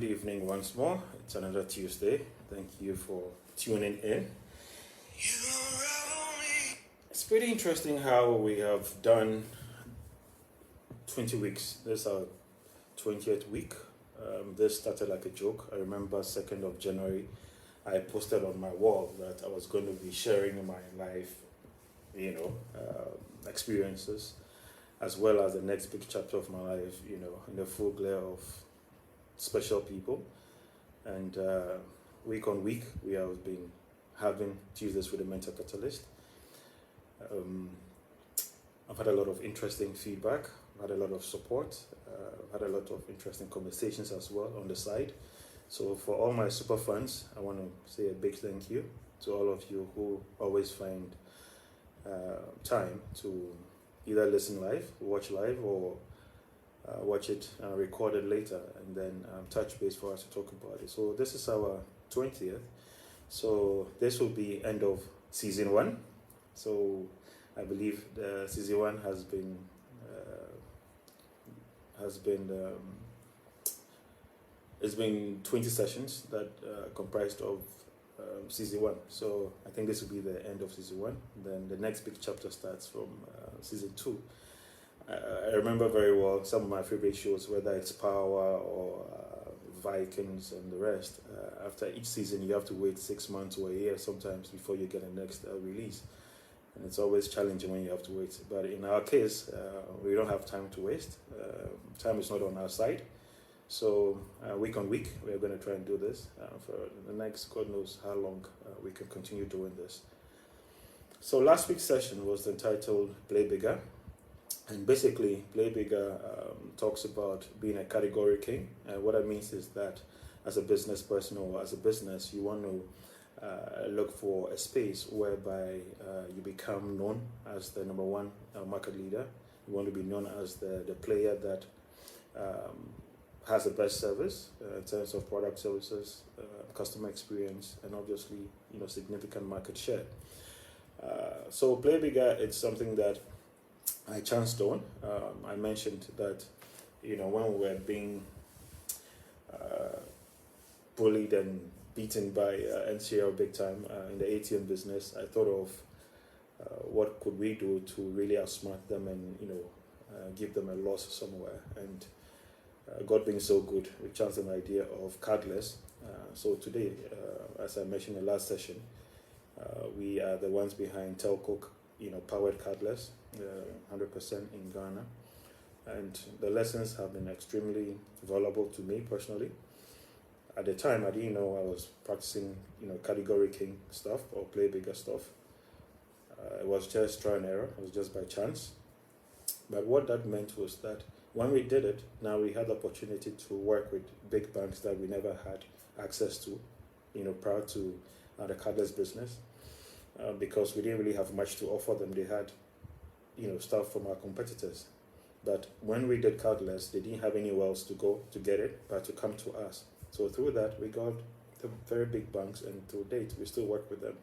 Good evening once more. It's another Tuesday. Thank you for tuning in. It's pretty interesting how we have done 20 weeks. This is our 20th week. This started like a joke. I remember 2nd of January, I posted on my wall that I was going to be sharing my life, experiences, as well as the next big chapter of my life, in the full glare of special people. And week on week, we have been having Tuesdays with the Mental Catalyst. I've had a lot of interesting feedback, I've had a lot of support, I've had a lot of interesting conversations as well on the side. So for all my super fans, I want to say a big thank you to all of you who always find time to either listen live, watch live, or watch it recorded later, and then touch base for us to talk about it. So this is our 20th. So this will be end of season 1. So I believe the season 1 it's been 20 sessions that comprised of season 1. So I think this will be the end of season 1. Then the next big chapter starts from season 2. I remember very well some of my favorite shows, whether it's Power or Vikings and the rest. After each season, you have to wait 6 months or a year sometimes before you get the next release. And it's always challenging when you have to wait. But in our case, we don't have time to waste. Time is not on our side. So week on week, we're going to try and do this for the next, God knows how long we can continue doing this. So last week's session was entitled Play Bigger. And basically, Play Bigger talks about being a category king. What that means is that as a business person or as a business, you want to look for a space whereby you become known as the number one market leader. You want to be known as the player that has the best service in terms of product, services, customer experience, and obviously, significant market share. So Play Bigger, it's something that I chanced on. I mentioned that, when we were being bullied and beaten by NCL big time in the ATM business, I thought of what could we do to really outsmart them and, give them a loss somewhere. And God being so good, we chanced an idea of cardless. So today, as I mentioned in the last session, we are the ones behind Telco, powered cardless, 100% in Ghana. And the lessons have been extremely valuable to me personally. At the time, I didn't know I was practicing, category king stuff or Play Bigger stuff. It was just trial and error. It was just by chance. But what that meant was that when we did it, now we had the opportunity to work with big banks that we never had access to, prior to the cardless business. Because we didn't really have much to offer them. They had, stuff from our competitors. But when we did cardless, they didn't have anywhere else to go to get it, but to come to us. So through that, we got the very big banks, and to date, we still work with them.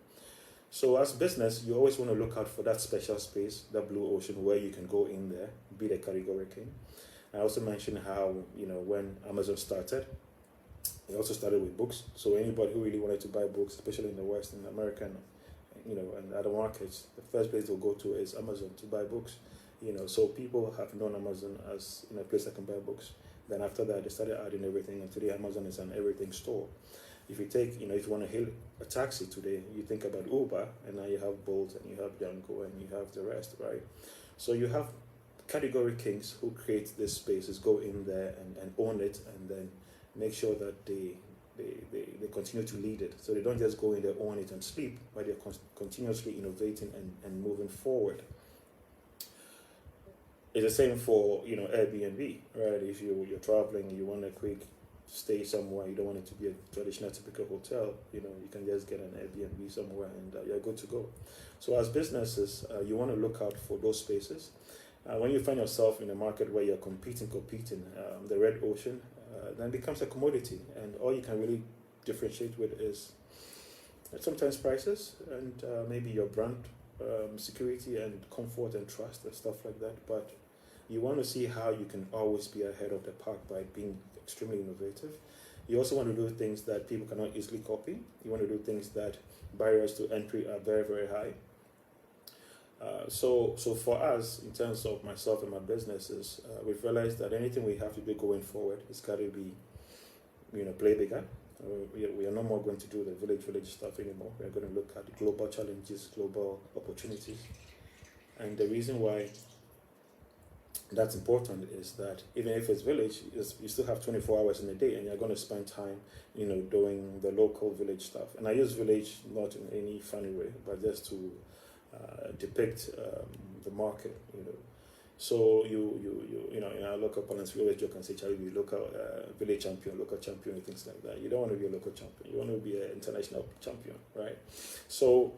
So as business, you always want to look out for that special space, that blue ocean, where you can go in there, be the category king. I also mentioned how, when Amazon started, it also started with books. So anybody who really wanted to buy books, especially in the West, in America, and other markets, the first place they'll go to is Amazon to buy books. So people have known Amazon as a place that can buy books. Then after that, they started adding everything, and today Amazon is an everything store. If you take, if you want to hail a taxi today, you think about Uber, and now you have Bolt, and you have Yango, and you have the rest, right? So you have category kings who create these spaces, go in there and own it, and then make sure that they continue to lead it. So they don't just go in there, own it, and sleep, but they're continuously innovating and moving forward. It's the same for Airbnb, right? If you're traveling, you want a quick stay somewhere, you don't want it to be a traditional typical hotel, you can just get an Airbnb somewhere and you're good to go. So as businesses, you want to look out for those spaces. When you find yourself in a market where you're competing, the red ocean then becomes a commodity, and all you can really differentiate with is sometimes prices and maybe your brand security and comfort and trust and stuff like that. But you want to see how you can always be ahead of the pack by being extremely innovative. You also want to do things that people cannot easily copy. You want to do things that barriers to entry are very, very high. So for us, in terms of myself and my businesses, we've realized that anything we have to do going forward, it's got to be, play bigger. We are no more going to do the village stuff anymore. We're going to look at global challenges, global opportunities. And the reason why that's important is that even if it's village, you still have 24 hours in a day, and you're going to spend time, doing the local village stuff. And I use village not in any funny way, but just to depict the market, So in our local parlance, we always joke and say, "Charlie, we local village champion, local champion, and things like that." You don't want to be a local champion. You want to be an international champion, right? So,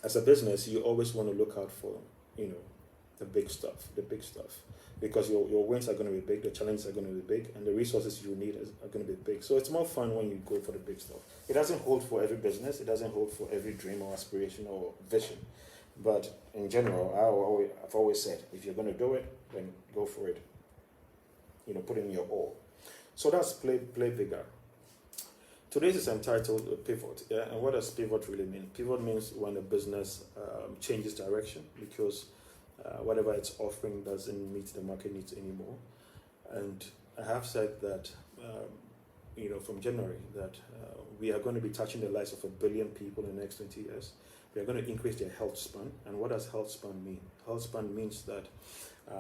as a business, you always want to look out for, the big stuff, because your wins are going to be big, the challenges are going to be big, and the resources you need are going to be big. So it's more fun when you go for the big stuff. It doesn't hold for every business. It doesn't hold for every dream or aspiration or vision. But in general, I've always said, if you're going to do it, then go for it. Put in your all. So that's play bigger. Today's is entitled Pivot. Yeah? And what does pivot really mean? Pivot means when a business changes direction because whatever it's offering doesn't meet the market needs anymore. And I have said that, from January, that we are going to be touching the lives of 1 billion people in the next 20 years. We are going to increase their health span. And what does health span mean? Health span means that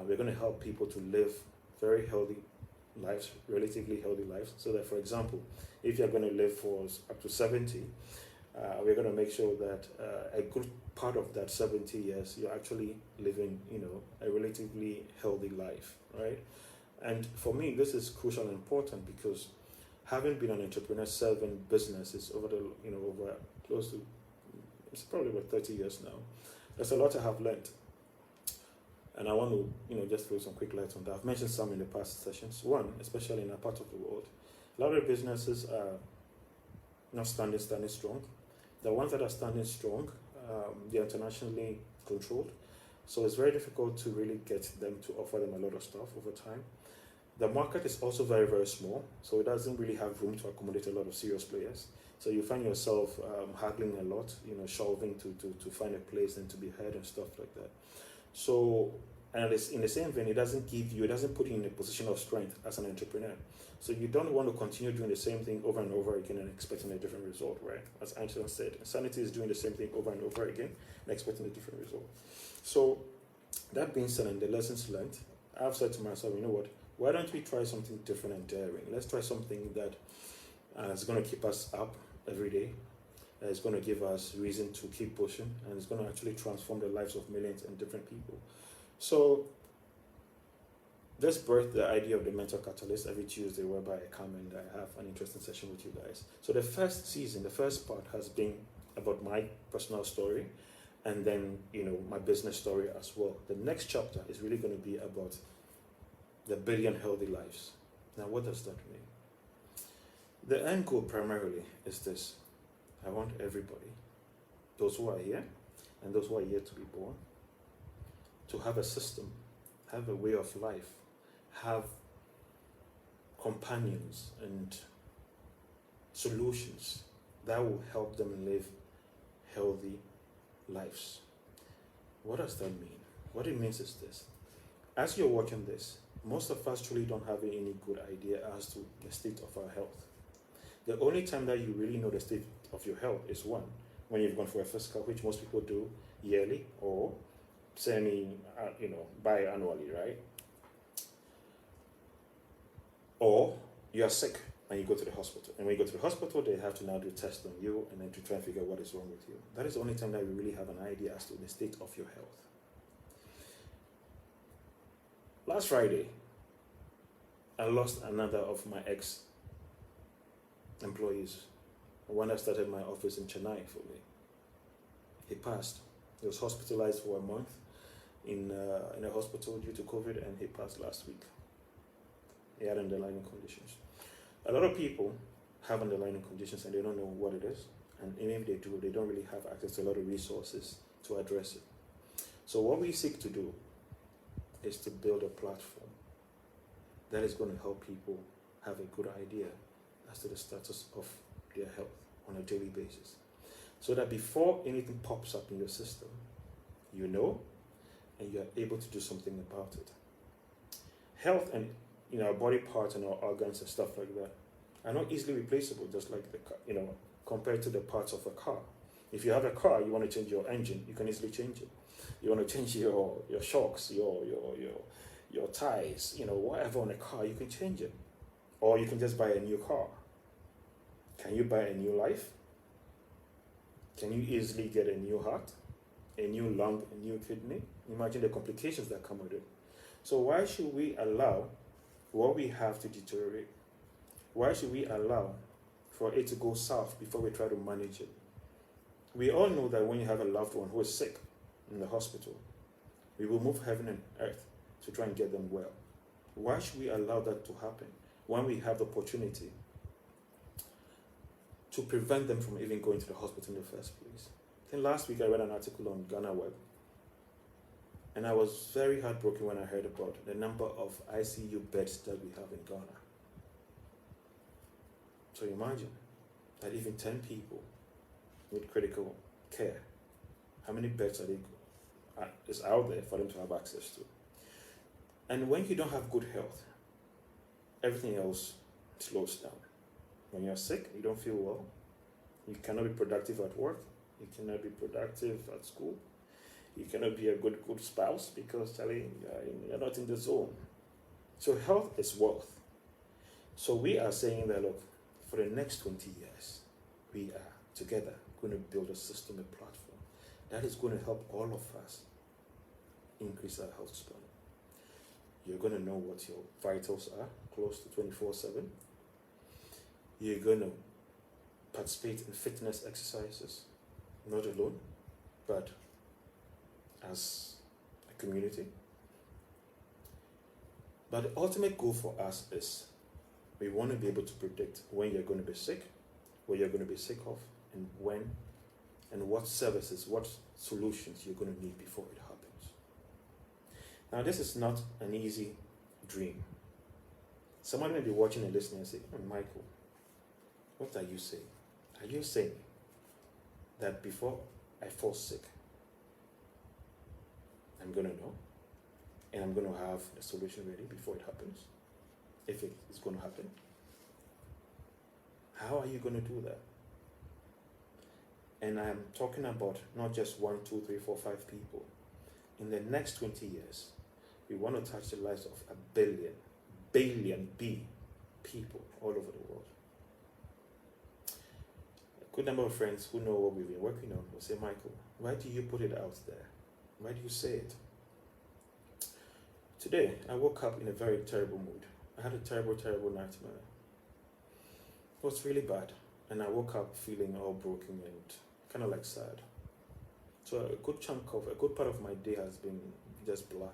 we're going to help people to live very healthy lives, relatively healthy lives. So that, for example, if you're going to live for up to 70, we're going to make sure that a good part of that 70 years, you're actually living, a relatively healthy life, right? And for me, this is crucial and important because having been an entrepreneur serving businesses over close to, it's probably about 30 years now, there's a lot I have learned. And I want to, just throw some quick light on that. I've mentioned some in the past sessions. One, especially in our part of the world, a lot of businesses are not standing strong. The ones that are standing strong, they're internationally controlled. So it's very difficult to really get them to offer them a lot of stuff over time. The market is also very, very small. So it doesn't really have room to accommodate a lot of serious players. So you find yourself haggling a lot, shelving to find a place and to be heard and stuff like that. So, and it's in the same vein, it doesn't put you in a position of strength as an entrepreneur. So you don't want to continue doing the same thing over and over again and expecting a different result, right? As Einstein said, insanity is doing the same thing over and over again and expecting a different result. So that being said, and the lessons learned, I've said to myself, you know what? Why don't we try something different and daring? Let's try something that is going to keep us up every day. It's going to give us reason to keep pushing, and it's going to actually transform the lives of millions and different people. So this birthed the idea of the mental catalyst every Tuesday, whereby I come and I have an interesting session with you guys. So the first part has been about my personal story, and then my business story as well. The next chapter is really going to be about the 1 billion healthy lives. Now, what does that mean? The end goal primarily is this. I want everybody, those who are here and those who are yet to be born, to have a system, have a way of life, have companions and solutions that will help them live healthy lives. What does that mean? What it means is this. As you're watching this, most of us truly don't have any good idea as to the state of our health. The only time that you really know the state of your health is one, when you've gone for a physical, which most people do yearly or biannually, right? Or you are sick and you go to the hospital. And when you go to the hospital, they have to now do tests on you and then to try and figure out what is wrong with you. That is the only time that we really have an idea as to the state of your health. Last Friday, I lost another of my ex-employees, one that started my office in Chennai for me. He passed. He was hospitalized for a month in a hospital due to COVID, and he passed last week. He had underlying conditions. A lot of people have underlying conditions and they don't know what it is, and even if they do, they don't really have access to a lot of resources to address it. So what we seek to do is to build a platform that is going to help people have a good idea as to the status of their health on a daily basis. So that before anything pops up in your system, you know, and you are able to do something about it. Health and our body parts and our organs and stuff like that are not easily replaceable, just like compared to the parts of a car. If you have a car, you want to change your engine, you can easily change it. You want to change your shocks, your tires, whatever on a car, you can change it. Or you can just buy a new car. Can you buy a new life? Can you easily get a new heart, a new lung, a new kidney? Imagine the complications that come with it. So why should we allow what we have to deteriorate? Why should we allow for it to go south before we try to manage it? We all know that when you have a loved one who is sick in the hospital, we will move heaven and earth to try and get them well. Why should we allow that to happen when we have the opportunity to prevent them from even going to the hospital in the first place? I think last week I read an article on Ghana Web, and I was very heartbroken when I heard about the number of ICU beds that we have in Ghana. So imagine that even 10 people need critical care. How many beds is out there for them to have access to? And when you don't have good health, everything else slows down. When you're sick, you don't feel well, you cannot be productive at work, you cannot be productive at school, you cannot be a good spouse because you're not in the zone. So health is wealth. So we are saying that, look, for the next 20 years, we are together going to build a system, a platform that is going to help all of us increase our health span. You're going to know what your vitals are, close to 24/7. You're going to participate in fitness exercises, not alone, but as a community. But the ultimate goal for us is we want to be able to predict when you're going to be sick, what you're going to be sick of, and when, and what services, what solutions you're going to need before it happens. Now, this is not an easy dream. Someone may be watching and listening and say, Michael, what are you saying? Are you saying that before I fall sick, I'm going to know, and I'm going to have a solution ready before it happens, if it is going to happen? How are you going to do that? And I'm talking about not just 1, 2, 3, 4, 5 people. In the next 20 years, we want to touch the lives of a billion people all over the world. A good number of friends who know what we've been working on will say, Michael, why do you put it out there? Why do you say it? Today, I woke up in a very terrible mood. I had a terrible nightmare. It was really bad. And I woke up feeling all broken and kind of like sad. So a good part of my day has been just blah.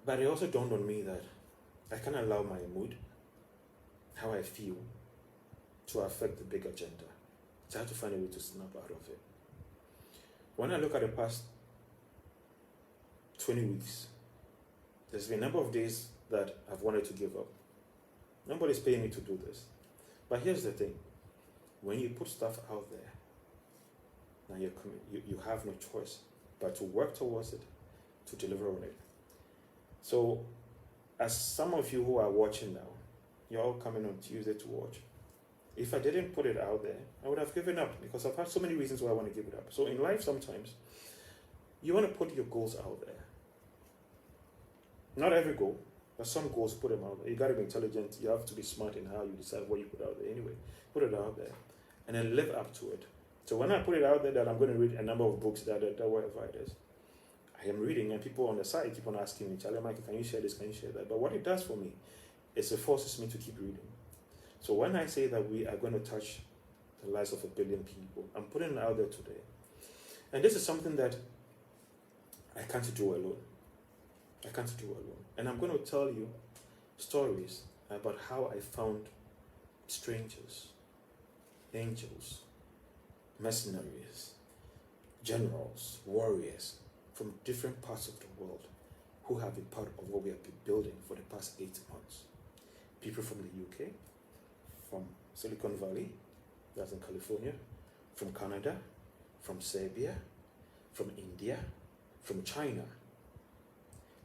But it also dawned on me that I can't allow my mood, how I feel, to affect the big agenda. So I have to find a way to snap out of it. When I look at the past 20 weeks, there's been a number of days that I've wanted to give up. Nobody's paying me to do this. But here's the thing. When you put stuff out there, now you have no choice but to work towards it, to deliver on it. So, as some of you who are watching now, you're all coming on Tuesday to watch. If I didn't put it out there, I would have given up because I've had so many reasons why I want to give it up. So in life, sometimes, you want to put your goals out there. Not every goal, but some goals, put them out there. You got to be intelligent. You have to be smart in how you decide what you put out there. Anyway, put it out there and then live up to it. So when I put it out there that I'm going to read a number of books that whatever it is, I am reading, and people on the side keep on asking me, Charlie, Michael, can you share this? Can you share that? But what it does for me is it forces me to keep reading. So when I say that we are going to touch the lives of 1 billion people, I'm putting it out there today. And this is something that I can't do alone. I can't do alone. And I'm going to tell you stories about how I found strangers, angels, mercenaries, generals, warriors from different parts of the world who have been part of what we have been building for the past 8 months. people from the UK, from Silicon Valley, that's in California, from Canada, from Serbia, from India, from China.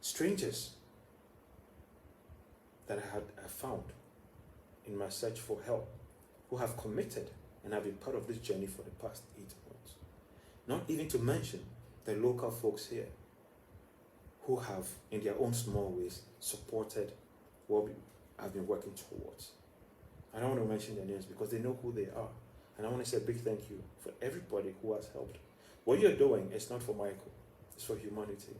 Strangers that I found in my search for help, who have committed and have been part of this journey for the past 8 months. Not even to mention the local folks here who have, in their own small ways, supported what we have been working towards. I don't want to mention their names because they know who they are. And I want to say a big thank you for everybody who has helped. What you're doing is not for Michael, it's for humanity.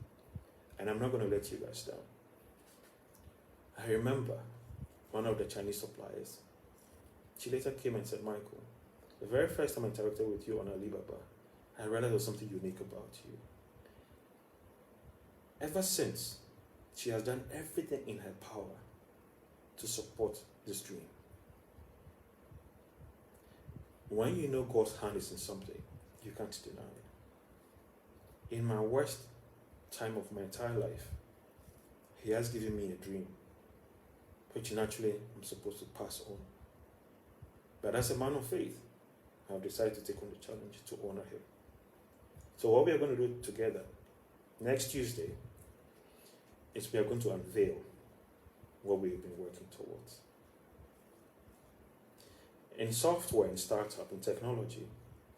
And I'm not going to let you guys down. I remember one of the Chinese suppliers. She later came and said, Michael, the very first time I interacted with you on Alibaba, I realized there was something unique about you. Ever since, she has done everything in her power to support this dream. When you know God's hand is in something, you can't deny it. In my worst time of my entire life, He has given me a dream, which naturally I'm supposed to pass on. But as a man of faith, I've decided to take on the challenge to honor Him. So what we are going to do together next Tuesday is we are going to unveil what we've been working towards. In software, in startup, in technology,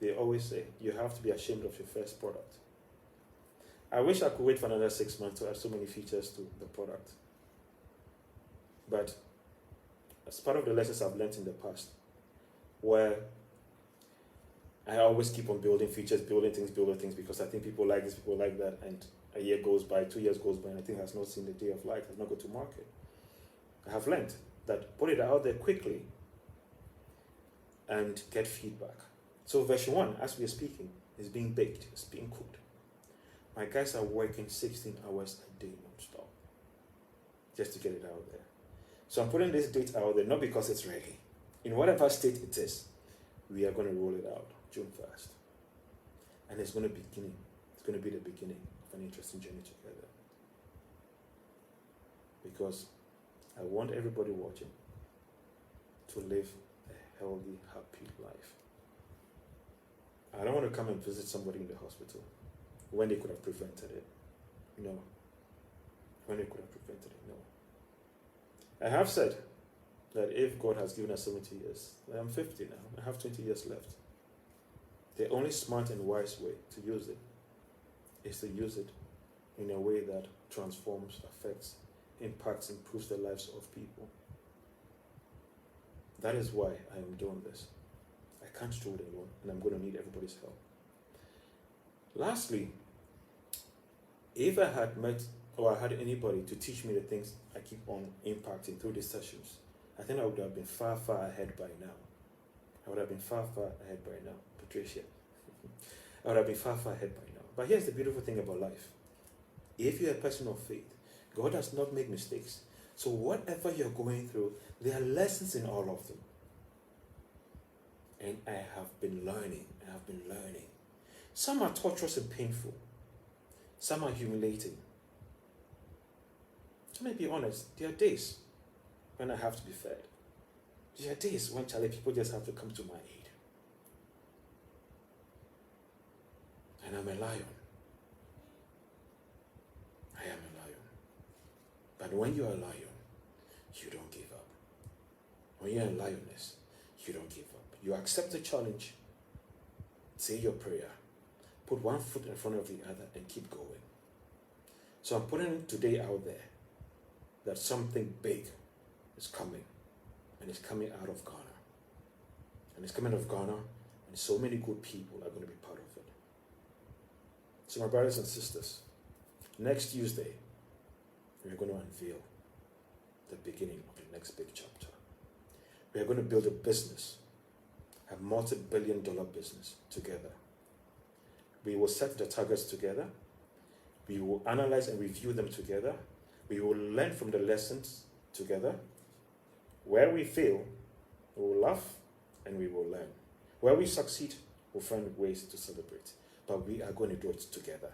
they always say you have to be ashamed of your first product. I wish I could wait for another 6 months to add so many features to the product. But as part of the lessons I've learned in the past, where I always keep on building features, building things, because I think people like this, people like that, and a year goes by, 2 years goes by, and I think has not seen the day of light, has not gone to market. I have learned that put it out there quickly and get feedback. So version 1, as we are speaking, is being baked, it's being cooked. My guys are working 16 hours a day non-stop just to get it out there. So I'm putting this date out there not because it's ready. In whatever state it is, we are going to roll it out June 1st. And it's going to be the beginning of an interesting journey together. Because I want everybody watching to live a healthy, happy life. I don't want to come and visit somebody in the hospital when they could have prevented it. No. When they could have prevented it, no. I have said that if God has given us 70 years, I'm 50 now, I have 20 years left. The only smart and wise way to use it is to use it in a way that transforms, affects, impacts, improves the lives of people. That is why I am doing this. I can't do it alone, and I'm going to need everybody's help. Lastly, if I had met or I had anybody to teach me the things I keep on impacting through these sessions, I think I would have been far, far ahead by now. I would have been far, far ahead by now. Patricia. I would have been far, far ahead by now. But here's the beautiful thing about life. If you're a person of faith, God does not make mistakes. So whatever you're going through, there are lessons in all of them. And I have been learning. Some are torturous and painful. Some are humiliating. Let me be honest, there are days when I have to be fed. There are days when people just have to come to my aid. And I'm a lion. I am a lion. But when you're a lion, you don't give up. When you're a lioness, you don't give up. You accept the challenge, say your prayer, put one foot in front of the other, and keep going. So I'm putting today out there that something big is coming, and it's coming out of Ghana. And it's coming out of Ghana, and so many good people are going to be part of it. So my brothers and sisters, next Tuesday, we're going to unveil the beginning of the next big chapter. We are going to build a business, a multi-billion-dollar business together. We will set the targets together. We will analyze and review them together. We will learn from the lessons together. Where we fail, we will laugh and we will learn. Where we succeed, we'll find ways to celebrate. But we are going to do it together.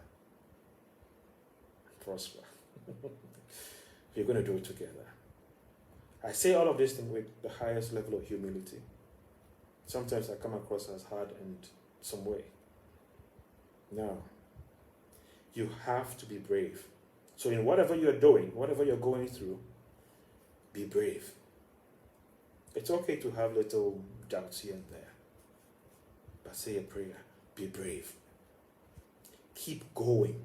Prosper. We're going to do it together. I say all of this thing with the highest level of humility. Sometimes I come across as hard in some way. No. You have to be brave. So in whatever you're doing, whatever you're going through, be brave. It's okay to have little doubts here and there. But say a prayer. Be brave. Keep going.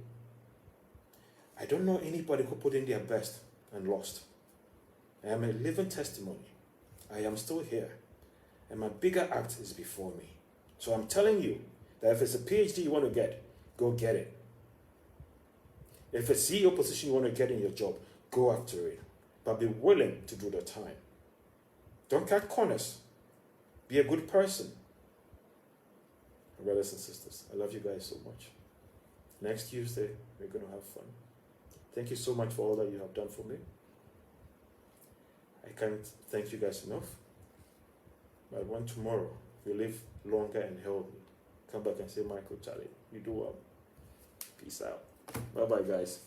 I don't know anybody who put in their best and lost. I am a living testimony. I am still here. And my bigger act is before me. So I'm telling you that if it's a PhD you want to get, go get it. If it's a CEO position you want to get in your job, go after it. But be willing to do the time. Don't cut corners. Be a good person. Brothers and sisters, I love you guys so much. Next Tuesday, we're going to have fun. Thank you so much for all that you have done for me. I can't thank you guys enough. But when tomorrow we live longer and healthy, come back and say, Michael, Charlie, you do well. Peace out. Bye-bye, guys.